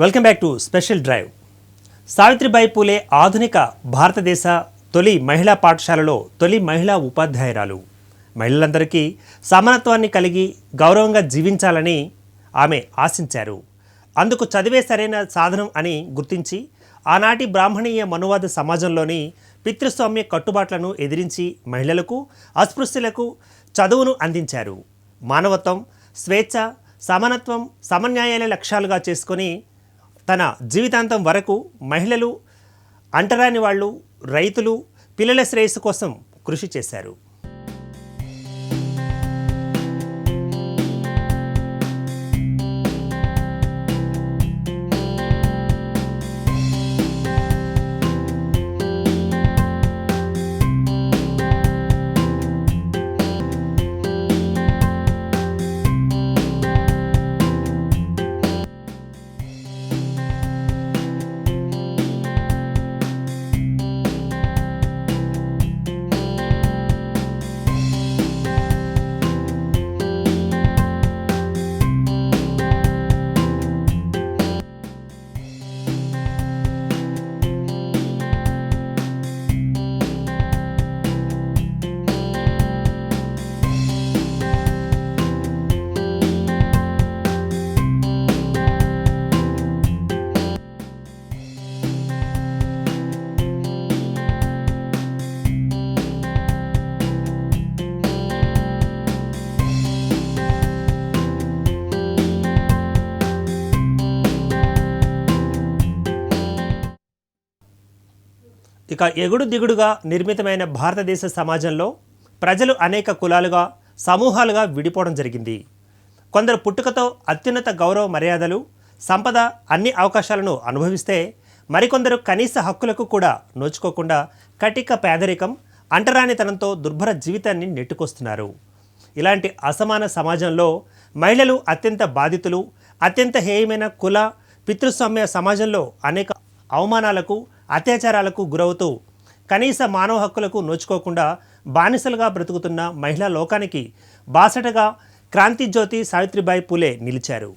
Welcome back to special drive. Savitribai Phule ఆధునిక భారతదేశ తొలి మహిళా పాఠశాలలో తొలి మహిళా ఉపాధ్యాయురాలు. మహిళలందరికీ సమానత్వాన్ని కలిగి గౌరవంగా జీవించాలని ఆమె ఆశించారు. అందుకు చదివే సరైన సాధనం అని గుర్తించి ఆనాటి బ్రాహ్మణీయ మనువాద సమాజంలోని పితృస్వామ్య కట్టుబాట్లను ఎదిరించి మహిళలకు, అస్పృశ్యులకు చదువును అందించారు. మానవత్వం, స్వేచ్ఛ, సమానత్వం, సమన్యాయాల లక్ష్యాలుగా చేసుకొని తన జీవితాంతం వరకు మహిళలు, అంటరాని వాళ్ళు, రైతులు, పిల్లల శ్రేయస్సు కోసం కృషి చేశారు. ఇక ఎగుడు దిగుడుగా నిర్మితమైన భారతదేశ సమాజంలో ప్రజలు అనేక కులాలుగా, సమూహాలుగా విడిపోవడం జరిగింది. కొందరు పుట్టుకతో అత్యున్నత గౌరవ మర్యాదలు, సంపద, అన్ని అవకాశాలను అనుభవిస్తే మరికొందరు కనీస హక్కులకు కూడా నోచుకోకుండా కటిక పేదరికం, అంటరానితనంతో దుర్భర జీవితాన్ని నెట్టుకొస్తున్నారు. ఇలాంటి అసమాన సమాజంలో మహిళలు అత్యంత బాధితులు. అత్యంత హేయమైన కుల, పితృస్వామ్య సమాజంలో అనేక అవమానాలకు, అత్యాచారాలకు గురవుతూ కనీస మానవ హక్కులకు నోచుకోకుండా బానిసలుగా బ్రతుకుతున్న మహిళా లోకానికి బాసటగా క్రాంతి జ్యోతి సావిత్రిబాయి పూలే నిలిచారు.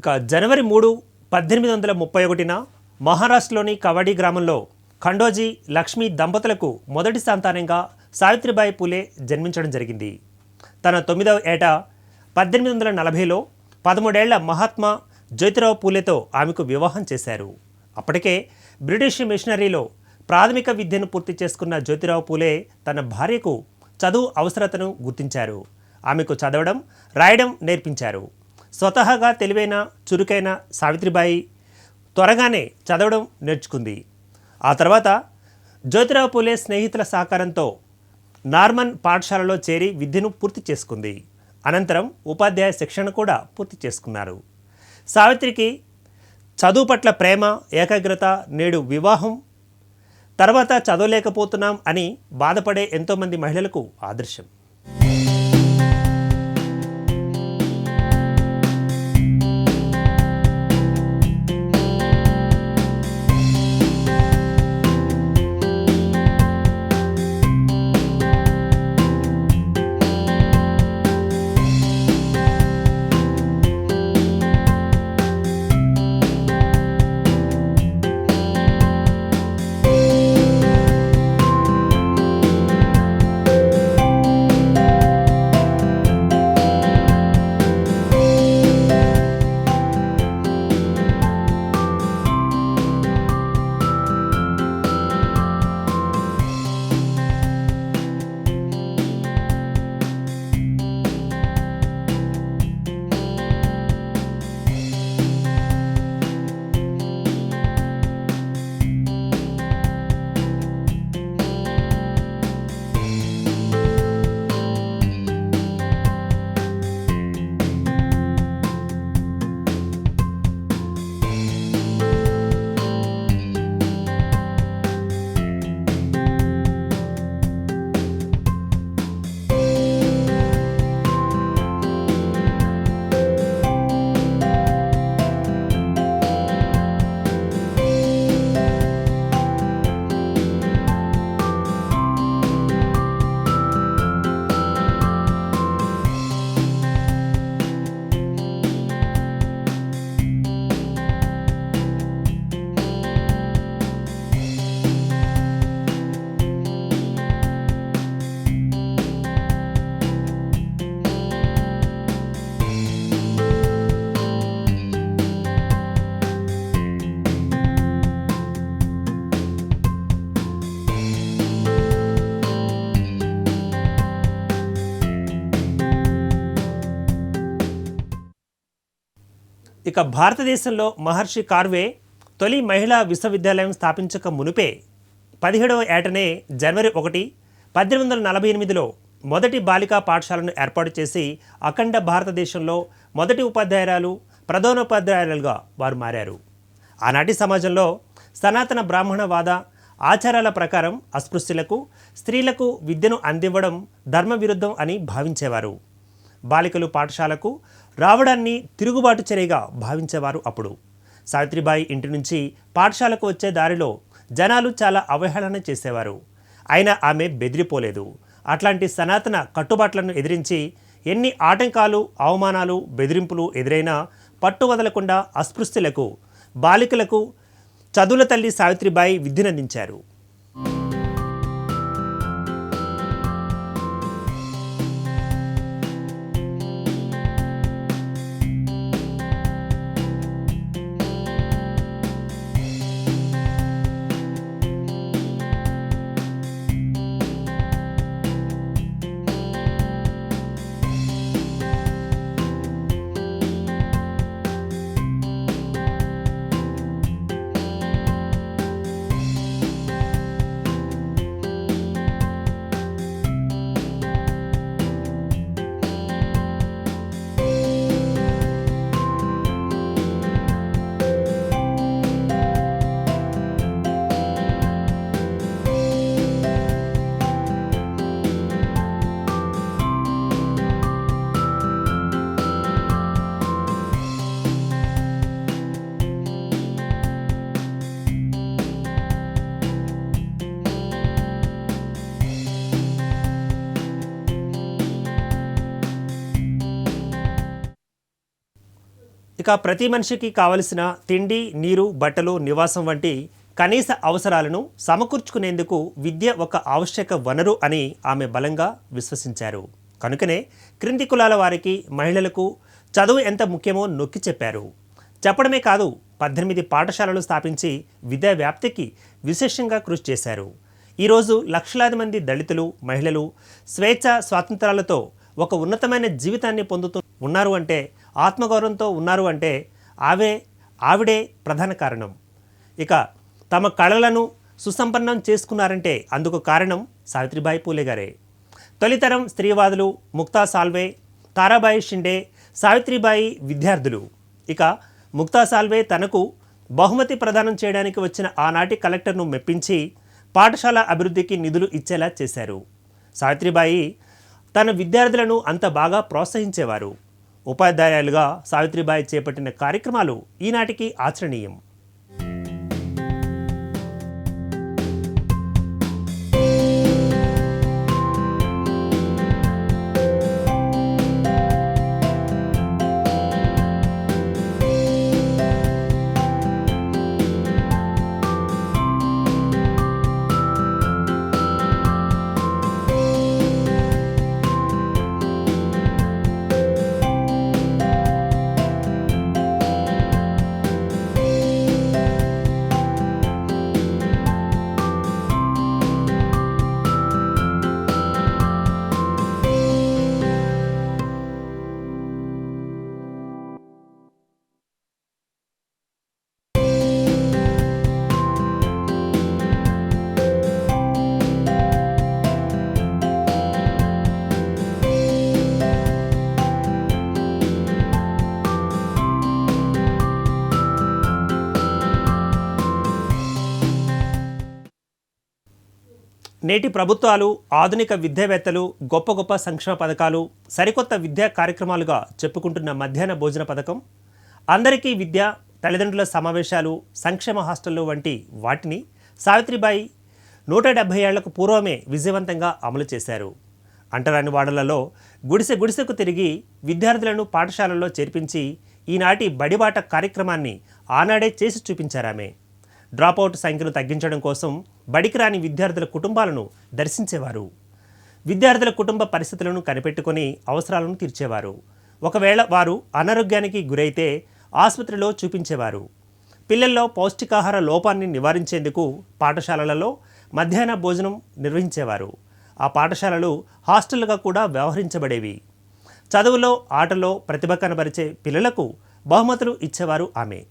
ఇక జనవరి 3, 1831 మహారాష్ట్రలోని కవాడి గ్రామంలో ఖండోజీ, లక్ష్మీ దంపతులకు మొదటి సంతానంగా సావిత్రిబాయి పూలే జన్మించడం జరిగింది. తన 9వ ఏట 1840లో 13 ఏళ్ల మహాత్మా జ్యోతిరావు పూలేతో ఆమెకు వివాహం చేశారు. అప్పటికే బ్రిటిష్ మిషనరీలో ప్రాథమిక విద్యను పూర్తి చేసుకున్న జ్యోతిరావు పూలే తన భార్యకు చదువు అవసరతను గుర్తించారు. ఆమెకు చదవడం, రాయడం నేర్పించారు. స్వతహాగా తెలివైన, చురుకైన సావిత్రిబాయి త్వరగానే చదవడం నేర్చుకుంది. ఆ తర్వాత జ్యోతిరావు పూలే స్నేహితుల సహకారంతో నార్మన్ పాఠశాలలో చేరి విద్యను పూర్తి చేసుకుంది. అనంతరం ఉపాధ్యాయ శిక్షణ కూడా పూర్తి చేసుకున్నారు. సావిత్రికి చదువు పట్ల ప్రేమ, ఏకాగ్రత నేడు వివాహం తర్వాత చదవలేకపోతున్నాం అని బాధపడే ఎంతోమంది మహిళలకు ఆదర్శం. ఇక భారతదేశంలో మహర్షి కార్వే తొలి మహిళా విశ్వవిద్యాలయం స్థాపించక మునుపే 17వ ఏటనే జనవరి 1, 1848లో మొదటి బాలికా పాఠశాలను ఏర్పాటు చేసి అఖండ భారతదేశంలో మొదటి ఉపాధ్యాయురాలు ప్రధానోపాధ్యాయులుగా వారు మారారు. ఆనాటి సమాజంలో సనాతన బ్రాహ్మణవాద ఆచారాల ప్రకారం అస్పృశ్యులకు స్త్రీలకు విద్యను అందివ్వడం ధర్మవిరుద్ధం అని భావించేవారు. బాలికలు పాఠశాలకు రావడాన్ని తిరుగుబాటు చర్యగా భావించేవారు. అప్పుడు సావిత్రిబాయి ఇంటి నుంచి పాఠశాలకు వచ్చే దారిలో జనాలు చాలా అవహేళన చేసేవారు. అయినా ఆమె బెదిరిపోలేదు. అట్లాంటి సనాతన కట్టుబాట్లను ఎదిరించి ఎన్ని ఆటంకాలు, అవమానాలు, బెదిరింపులు ఎదురైనా పట్టు వదలకుండా అస్పృశ్యులకు, బాలికలకు చదువుల తల్లి సావిత్రిబాయి విద్యనందించారు. ఇక ప్రతి మనిషికి కావలసిన తిండి, నీరు, బట్టలు, నివాసం వంటి కనీస అవసరాలను సమకూర్చుకునేందుకు విద్య ఒక ఆవశ్యక వనరు అని ఆమె బలంగా విశ్వసించారు. కనుకనే క్రింది కులాల వారికి, మహిళలకు చదువు ఎంత ముఖ్యమో నొక్కి చెప్పారు. చెప్పడమే కాదు, 18 పాఠశాలలు స్థాపించి విద్యా వ్యాప్తికి విశేషంగా కృషి చేశారు. ఈరోజు లక్షలాది మంది దళితులు, మహిళలు స్వేచ్ఛ స్వాతంత్రాలతో ఒక ఉన్నతమైన జీవితాన్ని పొందుతూ ఉన్నారు అంటే, ఆత్మగౌరవంతో ఉన్నారు అంటే ఆవిడే ప్రధాన కారణం. ఇక తమ కళలను సుసంపన్నం చేసుకున్నారంటే అందుకు కారణం సావిత్రిబాయి పూలే గారే. తొలితరం స్త్రీవాదులు ముక్తా సాల్వే, తారాబాయి షిండే, సావిత్రిబాయి విద్యార్థులు. ఇక ముక్తా సాల్వే తనకు బహుమతి ప్రదానం చేయడానికి వచ్చిన ఆనాటి కలెక్టర్ను మెప్పించి పాఠశాల అభివృద్ధికి నిధులు ఇచ్చేలా చేశారు. సావిత్రిబాయి తన విద్యార్థులను అంత బాగా ప్రోత్సహించేవారు. ఉపాధ్యాయులుగా సావిత్రిబాయి చేపట్టిన కార్యక్రమాలు ఈనాటికి ఆచరణీయం. నేటి ప్రభుత్వాలు, ఆధునిక విద్యావేత్తలు గొప్ప గొప్ప సంక్షేమ పథకాలు, సరికొత్త విద్యా కార్యక్రమాలుగా చెప్పుకుంటున్న మధ్యాహ్న భోజన పథకం, అందరికీ విద్య, తల్లిదండ్రుల సమావేశాలు, సంక్షేమ హాస్టళ్లు వంటి వాటిని సావిత్రిబాయి 170 ఏళ్లకు పూర్వమే విజయవంతంగా అమలు చేశారు. అంటరాని వాడలలో గుడిసె గుడిసెకు తిరిగి విద్యార్థులను పాఠశాలల్లో చేర్పించి ఈనాటి బడిబాట కార్యక్రమాన్ని ఆనాడే చేసి చూపించారామె. డ్రాపౌట్ సంఖ్యను తగ్గించడం కోసం బడికి రాని విద్యార్థుల కుటుంబాలను దర్శించేవారు. విద్యార్థుల కుటుంబ పరిస్థితులను కనిపెట్టుకొని అవసరాలను తీర్చేవారు. ఒకవేళ వారు అనారోగ్యానికి గురైతే ఆసుపత్రిలో చూపించేవారు. పిల్లల్లో పౌష్టికాహార లోపాన్ని నివారించేందుకు పాఠశాలలలో మధ్యాహ్న భోజనం నిర్వహించేవారు. ఆ పాఠశాలలు హాస్టళ్లుగా కూడా వ్యవహరించబడేవి. చదువులో, ఆటలో ప్రతిభ కనబరిచే పిల్లలకు బహుమతులు ఇచ్చేవారు ఆమె.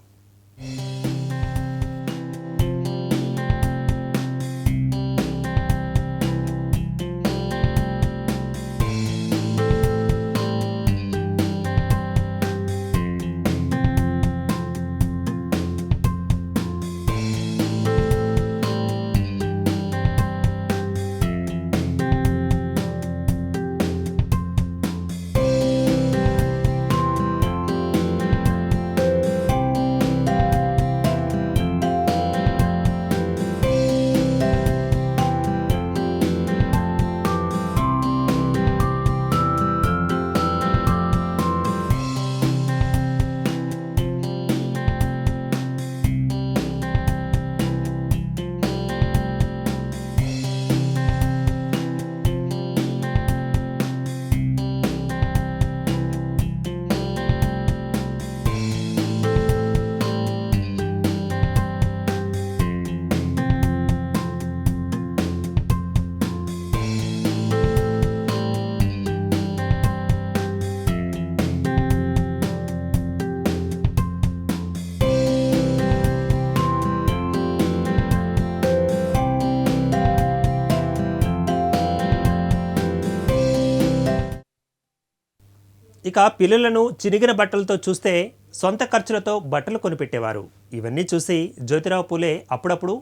ఇక పిల్లలను చినిగిన బట్టలతో చూస్తే సొంత ఖర్చులతో బట్టలు కొనిపెట్టేవారు. ఇవన్నీ చూసి జ్యోతిరావు పూలే అప్పుడప్పుడు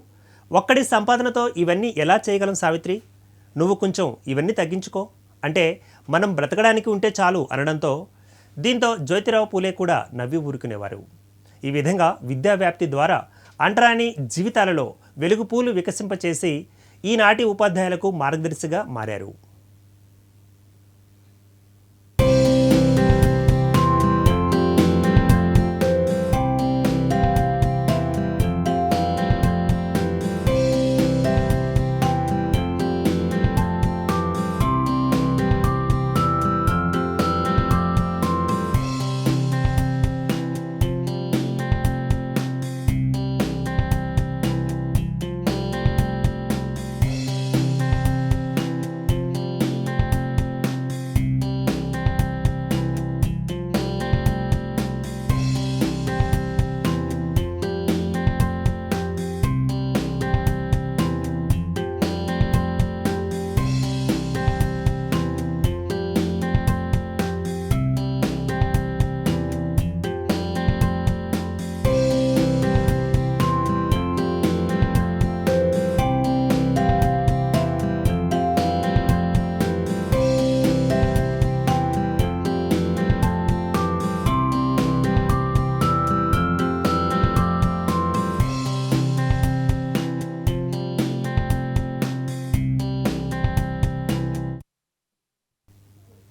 ఒక్కడి సంపాదనతో ఇవన్నీ ఎలా చేయగలం సావిత్రి, నువ్వు కొంచెం ఇవన్నీ తగ్గించుకో అంటే మనం బ్రతకడానికి ఉంటే చాలు అనడంతో దీంతో జ్యోతిరావు పూలే కూడా నవ్వి ఊరుకునేవారు. ఈ విధంగా విద్యా వ్యాప్తి ద్వారా అంటరాని జీవితాలలో వెలుగుపూలు వికసింపచేసి ఈనాటి ఉపాధ్యాయులకు మార్గదర్శిగా మారారు.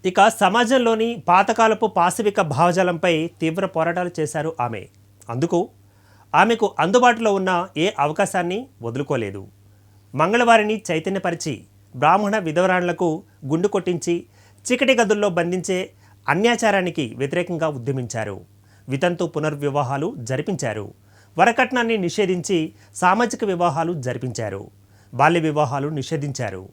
ఇక సమాజంలోని పాతకాలపు పాశవిక భావజాలంపై తీవ్ర పోరాటాలు చేశారు ఆమె. అందుకు ఆమెకు అందుబాటులో ఉన్న ఏ అవకాశాన్ని వదులుకోలేదు. మంగళవారిని చైతన్యపరిచి బ్రాహ్మణ విధవరాణులకు గుండు కొట్టించి చీకటి గదుల్లో బంధించే అన్యాచారానికి వ్యతిరేకంగా ఉద్యమించారు. వితంతు పునర్వివాహాలు జరిపించారు. వరకట్నాన్ని నిషేధించి సామాజిక వివాహాలు జరిపించారు. బాల్య వివాహాలు నిషేధించారు.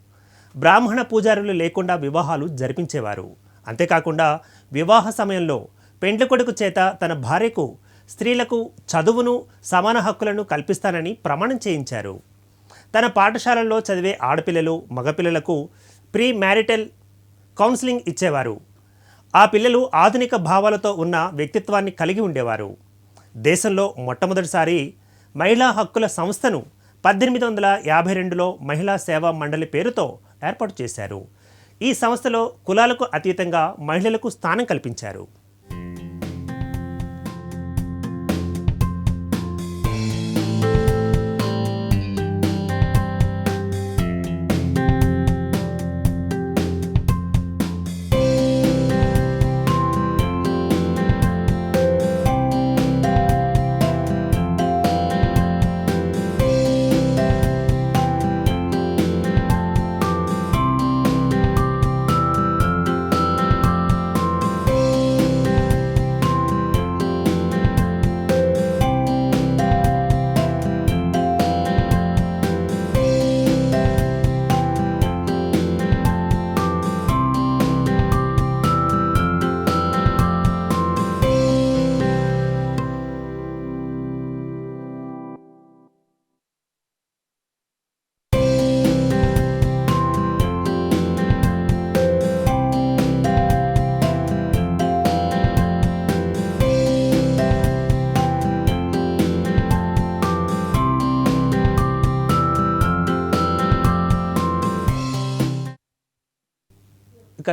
బ్రాహ్మణ పూజారులు లేకుండా వివాహాలు జరిపించేవారు. అంతేకాకుండా వివాహ సమయంలో పెండ్లి కొడుకు చేత తన భార్యకు స్త్రీలకు చదువును సమాన హక్కులను కల్పిస్తానని ప్రమాణం చేయించారు. తన పాఠశాలల్లో చదివే ఆడపిల్లలు మగపిల్లలకు ప్రీ మ్యారిటల్ కౌన్సిలింగ్ ఇచ్చేవారు. ఆ పిల్లలు ఆధునిక భావాలతో ఉన్న వ్యక్తిత్వాన్ని కలిగి ఉండేవారు. దేశంలో మొట్టమొదటిసారి మహిళా హక్కుల సంస్థను 1852లో మహిళా సేవా మండలి పేరుతో ఏర్పాటు చేశారు. ఈ సంస్థలో కులాలకు అతీతంగా మహిళలకు స్థానం కల్పించారు.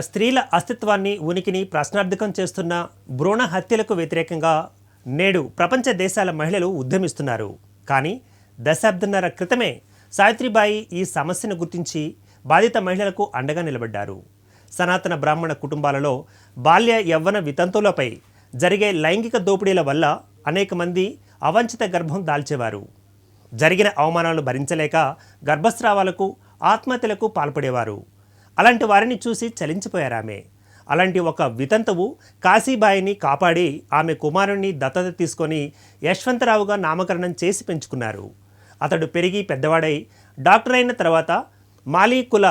స్త్రీల అస్తిత్వాన్ని ఉనికిని ప్రశ్నార్థకం చేస్తున్న భ్రూణ హత్యలకు వ్యతిరేకంగా నేడు ప్రపంచ దేశాల మహిళలు ఉద్యమిస్తున్నారు. కానీ దశాబ్దన్నర క్రితమే సావిత్రిబాయి ఈ సమస్యను గుర్తించి బాధిత మహిళలకు అండగా నిలబడ్డారు. సనాతన బ్రాహ్మణ కుటుంబాలలో బాల్య యవ్వన వితంతువులపై జరిగే లైంగిక దోపిడీల వల్ల అనేక మంది అవంచిత గర్భం దాల్చేవారు. జరిగిన అవమానాలను భరించలేక గర్భస్రావాలకు ఆత్మహత్యలకు పాల్పడేవారు. అలాంటి వారిని చూసి చలించిపోయారామె. అలాంటి ఒక వితంతువు కాశీబాయిని కాపాడి ఆమె కుమారుణ్ణి దత్తత తీసుకొని యశ్వంతరావుగా నామకరణం చేసి పెంచుకున్నారు. అతడు పెరిగి పెద్దవాడై డాక్టర్ అయిన తర్వాత మాలీ కుల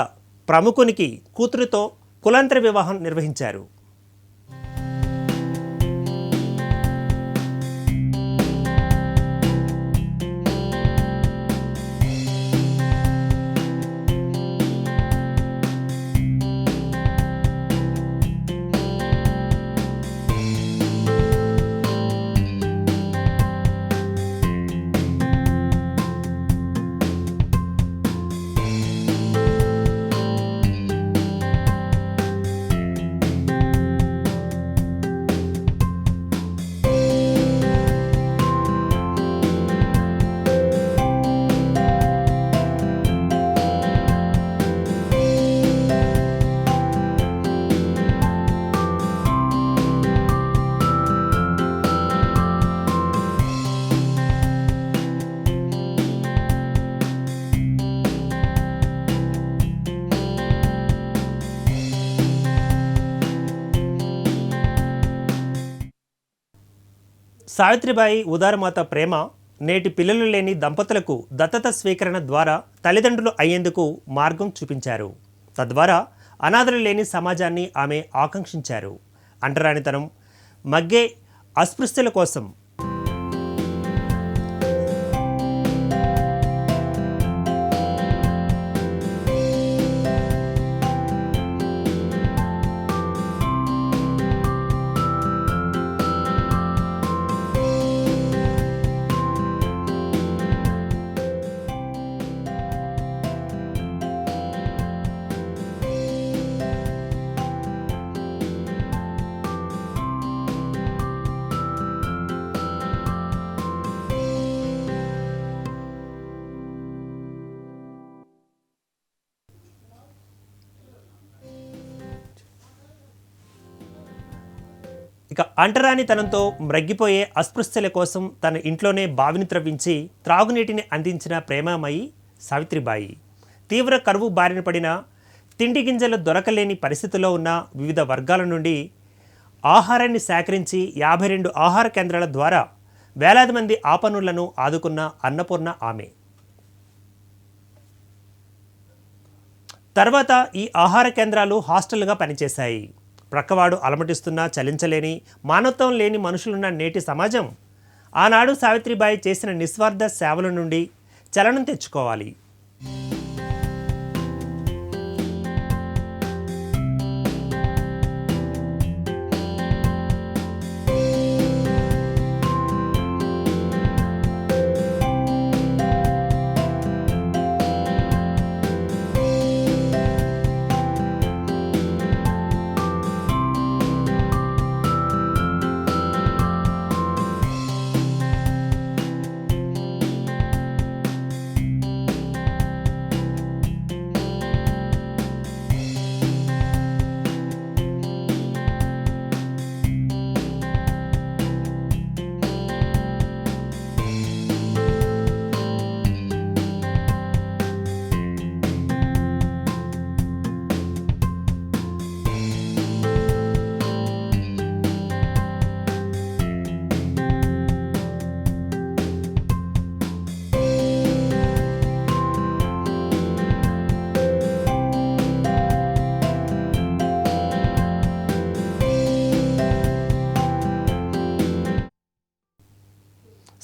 ప్రముఖునికి కూతురుతో కులాంతర వివాహం నిర్వహించారు. సావిత్రిబాయి ఉదారమాత ప్రేమ నేటి పిల్లలు లేని దంపతులకు దత్తత స్వీకరణ ద్వారా తల్లిదండ్రులు అయ్యేందుకు మార్గం చూపించారు. తద్వారా అనాథలు లేని సమాజాన్ని ఆమె ఆకాంక్షించారు. అంటరానితనం మగ్గే అస్పృశ్యుల కోసం ఇక అంటరానితనంతో మ్రగ్గిపోయే అస్పృశ్యుల కోసం తన ఇంట్లోనే బావిని త్రవ్వించి త్రాగునీటిని అందించిన ప్రేమమయి సావిత్రిబాయి. తీవ్ర కరువు బారిన పడిన తిండి గింజలు దొరకలేని పరిస్థితుల్లో ఉన్న వివిధ వర్గాల నుండి ఆహారాన్ని సేకరించి 52 ఆహార కేంద్రాల ద్వారా వేలాది మంది ఆపన్నులను ఆదుకున్న అన్నపూర్ణ ఆమె. తర్వాత ఈ ఆహార కేంద్రాలు హాస్టల్గా పనిచేశాయి. ప్రక్కవాడు అలమటిస్తున్నా చలించలేని మానవత్వం లేని మనుషులున్న నేటి సమాజం ఆనాడు సావిత్రిబాయి చేసిన నిస్వార్థ సేవల నుండి చలనం తెచ్చుకోవాలి.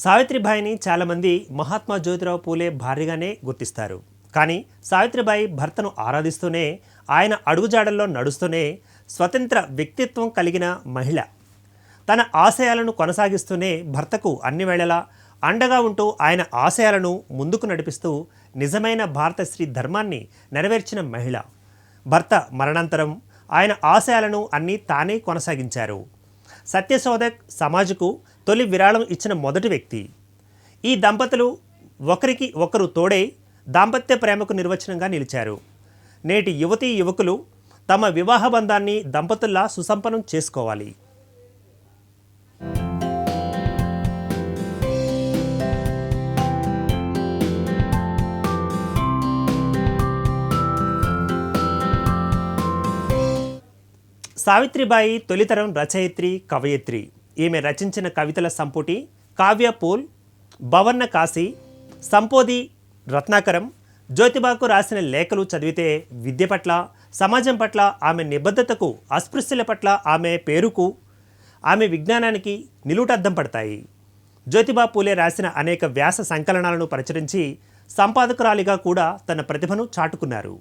సావిత్రిబాయిని చాలామంది మహాత్మా జ్యోతిరావు పూలే భార్యగానే గుర్తిస్తారు. కానీ సావిత్రిబాయి భర్తను ఆరాధిస్తూనే ఆయన అడుగుజాడల్లో నడుస్తూనే స్వతంత్ర వ్యక్తిత్వం కలిగిన మహిళ. తన ఆశయాలను కొనసాగిస్తూనే భర్తకు అన్ని వేళలా అండగా ఉంటూ ఆయన ఆశయాలను ముందుకు నడిపిస్తూ నిజమైన భారత శ్రీ ధర్మాన్ని నెరవేర్చిన మహిళ. భర్త మరణాంతరం ఆయన ఆశయాలను అన్నీ తానే కొనసాగించారు. సత్యశోధక్ సమాజ్కు తొలి విరాళం ఇచ్చిన మొదటి వ్యక్తి. ఈ దంపతులు ఒకరికి ఒకరు తోడై దాంపత్య ప్రేమకు నిర్వచనంగా నిలిచారు. నేటి యువతీ యువకులు తమ వివాహ బంధాన్ని దంపతుల్లా సుసంపన్నం చేసుకోవాలి. సావిత్రిబాయి తొలితరం రచయిత్రి, కవయిత్రి. ఈమె రచించిన కవితల సంపుటి కావ్యపూల్, భవన్న కాశీ, సంపోది రత్నాకరం, జ్యోతిబాకు రాసిన లేఖలు చదివితే విద్య పట్ల, సమాజం పట్ల ఆమె నిబద్ధతకు, అస్పృశ్యుల పట్ల ఆమె పేరుకు, ఆమె విజ్ఞానానికి నిలువుటద్దం పడతాయి. జ్యోతిబా పూలే రాసిన అనేక వ్యాస సంకలనాలను ప్రచురించి సంపాదకురాలిగా కూడా తన ప్రతిభను చాటుకున్నారు.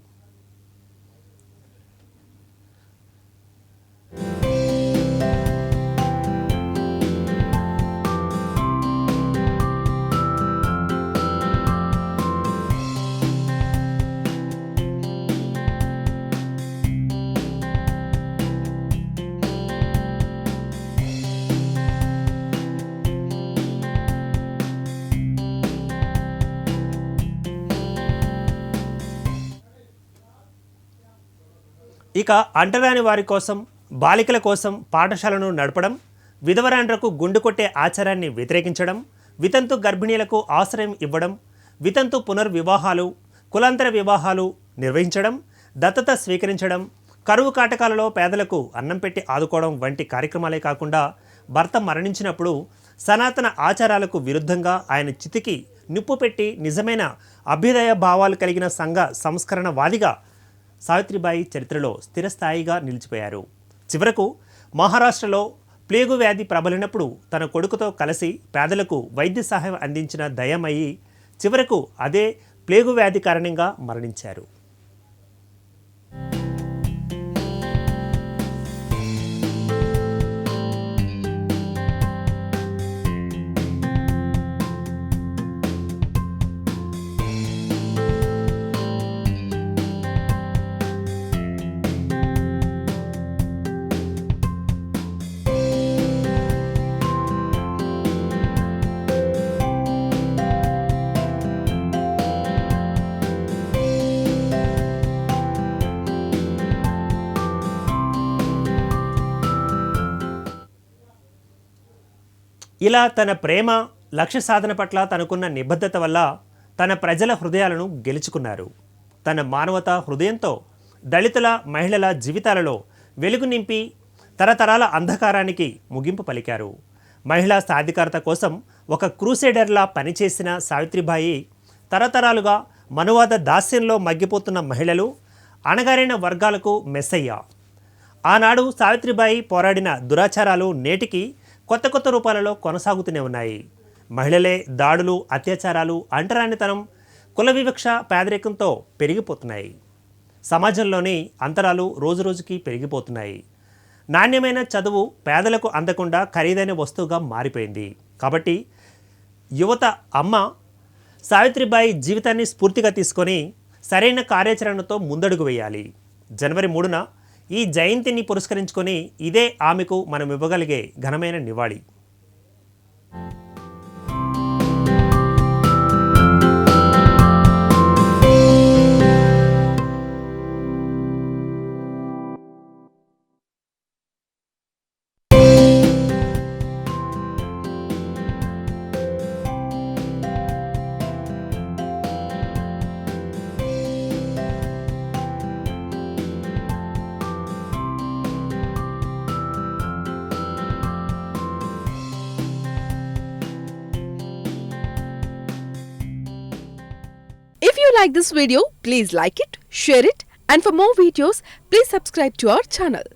ఇక అంటరాని వారి కోసం, బాలికల కోసం పాఠశాలను నడపడం, విధవరాండ్రకు గుండు కొట్టే ఆచారాన్ని వ్యతిరేకించడం, వితంతు గర్భిణీలకు ఆశ్రయం ఇవ్వడం, వితంతు పునర్వివాహాలు, కులాంతర వివాహాలు నిర్వహించడం, దత్తత స్వీకరించడం, కరువు కాటకాలలో పేదలకు అన్నం పెట్టి ఆదుకోవడం వంటి కార్యక్రమాలే కాకుండా భర్త మరణించినప్పుడు సనాతన ఆచారాలకు విరుద్ధంగా ఆయన చితికి నిప్పు పెట్టి నిజమైన అభ్యుదయ భావాలు కలిగిన సంఘ సంస్కరణవాదిగా సావిత్రిబాయి చరిత్రలో స్థిరస్థాయిగా నిలిచిపోయారు. చివరకు మహారాష్ట్రలో ప్లేగు వ్యాధి ప్రబలినప్పుడు తన కొడుకుతో కలిసి పేదలకు వైద్య సహాయం అందించిన దయమయి చివరకు అదే ప్లేగు వ్యాధి కారణంగా మరణించారు. ఇలా తన ప్రేమ, లక్ష్య సాధన పట్ల తనకున్న నిబద్ధత వల్ల తన ప్రజల హృదయాలను గెలుచుకున్నారు. తన మానవతా హృదయంతో దళితుల, మహిళల జీవితాలలో వెలుగు నింపి తరతరాల అంధకారానికి ముగింపు పలికారు. మహిళా సాధికారత కోసం ఒక క్రూసేడర్లా పనిచేసిన సావిత్రిబాయి తరతరాలుగా మనువాద దాస్యంలో మగ్గిపోతున్న మహిళలు, అణగారిన వర్గాలకు మెస్సయ్య. ఆనాడు సావిత్రిబాయి పోరాడిన దురాచారాలు నేటికి కొత్త కొత్త రూపాలలో కొనసాగుతూనే ఉన్నాయి. మహిళలే దాడులు, అత్యాచారాలు, అంటరానితనం, కుల వివక్ష, పేదరికంతో పెరిగిపోతున్నాయి. సమాజంలోని అంతరాలు రోజురోజుకి పెరిగిపోతున్నాయి. నాణ్యమైన చదువు పేదలకు అందకుండా ఖరీదైన వస్తువుగా మారిపోయింది. కాబట్టి యువత అమ్మ సావిత్రిబాయి జీవితాన్ని స్ఫూర్తిగా తీసుకొని సరైన కార్యాచరణతో ముందడుగు వేయాలి. జనవరి 3న ఈ జయంతిని పురస్కరించుకొని ఇదే ఆమెకు మనం ఇవ్వగలిగే ఘనమైన నివాళి. If you like this video, please like it, share it, and for more videos, please subscribe to our channel.